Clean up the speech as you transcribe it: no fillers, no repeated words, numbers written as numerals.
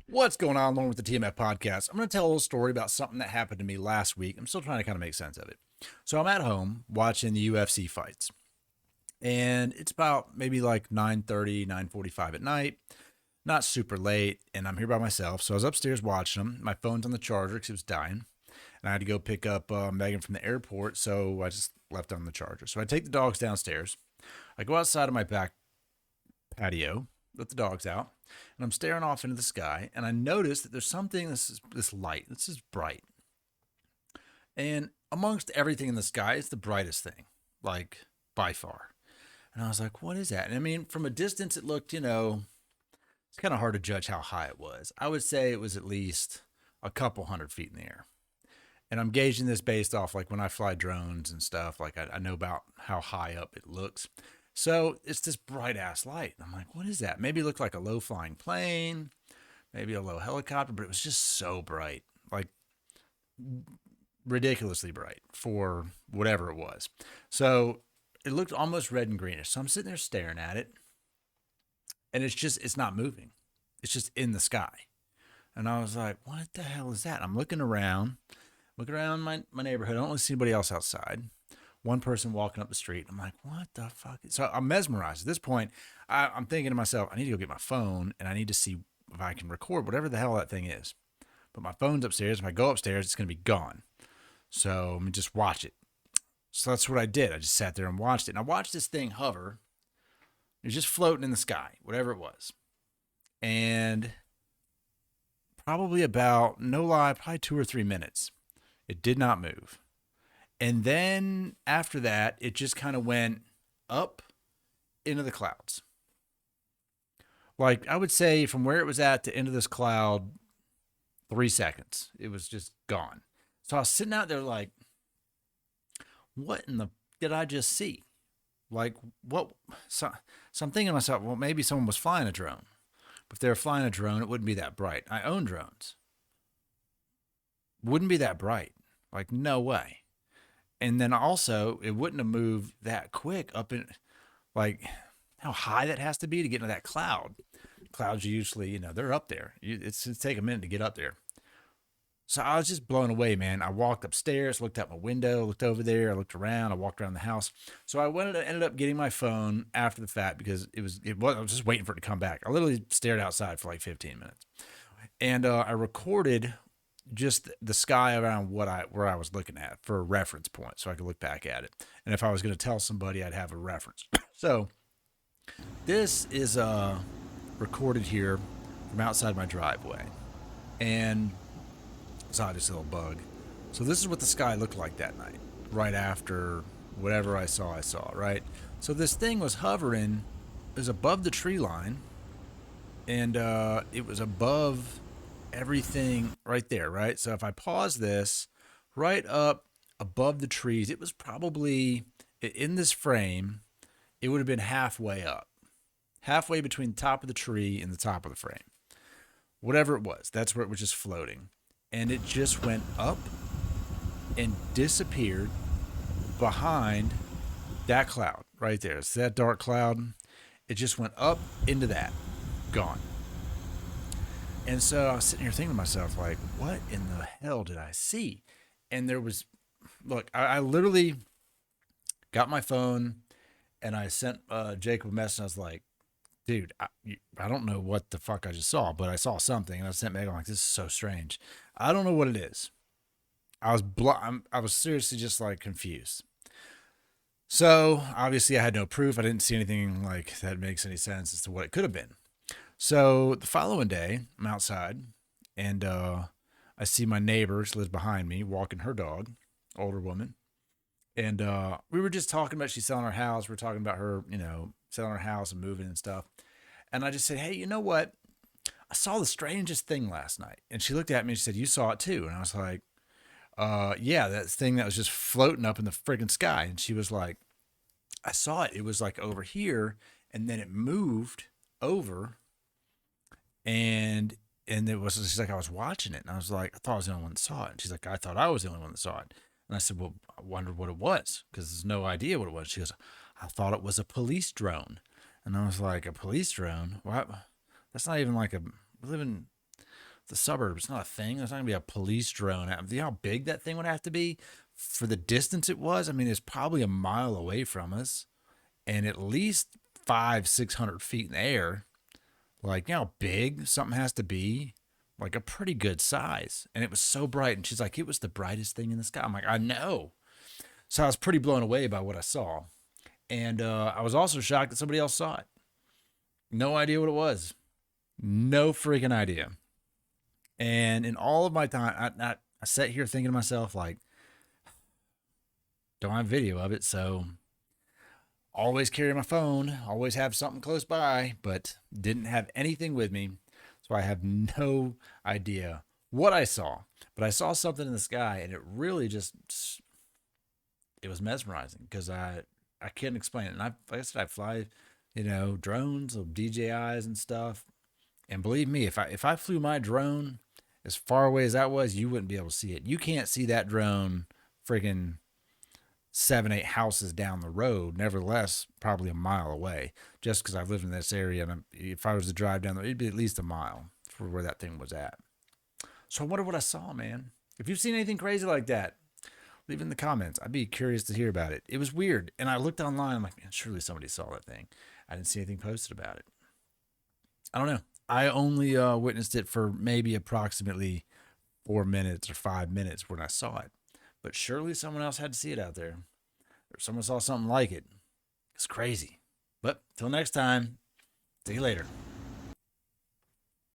What's going on along with the TMF podcast? I'm going to tell a little story about something that happened to me last week. I'm still trying to kind of make sense of it. So I'm at home watching the UFC fights, and it's about maybe like 9:30, 9:45 at night, not super late, and I'm here by myself. So I was upstairs watching them. My phone's on the charger because it was dying, and I had to go pick up Megan from the airport, so I just left it on the charger. So I take the dogs downstairs. I go outside of my back patio, let the dogs out, and I'm staring off into the sky, and I notice that there's something, this light, this is bright. And amongst everything in the sky, it's the brightest thing, like by far. And I was like, what is that? And I mean, from a distance, it looked, it's kind of hard to judge how high it was. I would say it was at least a couple 100 feet in the air. And I'm gauging this based off like when I fly drones and stuff, like I know about how high up it looks. So it's this bright ass light. I'm like, what is that? Maybe it looked like a low flying plane, maybe a low helicopter, but it was just so bright, like ridiculously bright for whatever it was. So it looked almost red and greenish. So I'm sitting there staring at it, and it's not moving. It's just in the sky. And I was like, what the hell is that? I'm looking around my neighborhood. I don't really see anybody else outside. One person walking up the street. I'm like, what the fuck? So I'm mesmerized. At this point, I'm thinking to myself, I need to go get my phone and I need to see if I can record whatever the hell that thing is. But my phone's upstairs. If I go upstairs, it's going to be gone. So let me just watch it. So that's what I did. I just sat there and watched it. And I watched this thing hover. It was just floating in the sky, whatever it was. And probably about, no lie, probably 2 or 3 minutes. It did not move. And then after that, it just kind of went up into the clouds. Like I would say from where it was at to into this cloud, 3 seconds. It was just gone. So I was sitting out there like, what in the did I just see? Like what? So I'm thinking to myself, well, maybe someone was flying a drone. But if they were flying a drone, it wouldn't be that bright. I own drones. Wouldn't be that bright. Like no way. And then also, it wouldn't have moved that quick up in, like, how high that has to be to get into that cloud. Clouds are usually, they're up there. It's take a minute to get up there. So I was just blown away, man. I walked upstairs, looked out my window, looked over there, I looked around, I walked around the house. So ended up getting my phone after the fact because I was just waiting for it to come back. I literally stared outside for like 15 minutes. And I recorded just the sky around where I was looking at for a reference point so I could look back at it. And if I was going to tell somebody, I'd have a reference. So this is recorded here from outside my driveway. And saw this little bug. So this is what the sky looked like that night, right after whatever I saw, right? So this thing was hovering, it was above the tree line, and it was above everything right there, right? So if I pause this, right up above the trees, it was probably in this frame, it would have been halfway up, halfway between the top of the tree and the top of the frame. Whatever it was, that's where it was just floating. And it just went up and disappeared behind that cloud right there. It's that dark cloud. It just went up into that, gone. And so I was sitting here thinking to myself, like, what in the hell did I see? And look, I literally got my phone and I sent Jacob a message. And I was like, dude, I don't know what the fuck I just saw, but I saw something. And I sent Megan, like, this is so strange. I don't know what it is. I was seriously just like confused. So obviously I had no proof. I didn't see anything like that makes any sense as to what it could have been. So the following day, I'm outside, and I see my neighbor, she lives behind me, walking her dog, older woman. And we were just talking about she's selling her house. We're talking about her, selling her house and moving and stuff. And I just said, hey, you know what? I saw the strangest thing last night. And she looked at me and she said, you saw it too. And I was like, yeah, that thing that was just floating up in the friggin' sky. And she was like, I saw it. It was like over here, and then it moved over and it was just like I was watching it, and I was like, I thought I was the only one that saw it. And she's like, I thought I was the only one that saw it. And I said, well, I wondered what it was because there's no idea what it was. She goes, I thought it was a police drone. And I was like, a police drone? What? That's not even like we live in the suburbs. It's not a thing. There's not gonna be a police drone. You know how big that thing would have to be for the distance it was. I mean, it's probably a mile away from us, and at least 500-600 feet in the air. Like, you know how big something has to be? Like a pretty good size. And it was so bright. And she's like, it was the brightest thing in the sky. I'm like, I know. So I was pretty blown away by what I saw. And I was also shocked that somebody else saw it. No idea what it was. No freaking idea. And in all of my time, I sat here thinking to myself, like, don't have video of it. So always carry my phone, always have something close by, but didn't have anything with me. So I have no idea what I saw. But I saw something in the sky, and it really just, it was mesmerizing because I can't explain it. And like I said, I fly, drones, little DJIs and stuff. And believe me, if I flew my drone as far away as that was, you wouldn't be able to see it. You can't see that drone freaking 7, 8 houses down the road. Nevertheless, probably a mile away. Just because I've lived in this area, and if I was to drive down there, it'd be at least a mile for where that thing was at. So I wonder what I saw, man. If you've seen anything crazy like that, leave it in the comments. I'd be curious to hear about it. It was weird, and I looked online. I'm like, man, surely somebody saw that thing. I didn't see anything posted about it. I don't know. I only witnessed it for maybe approximately 4 minutes or 5 minutes when I saw it. But surely someone else had to see it out there. Or someone saw something like it. It's crazy. But till next time, see you later.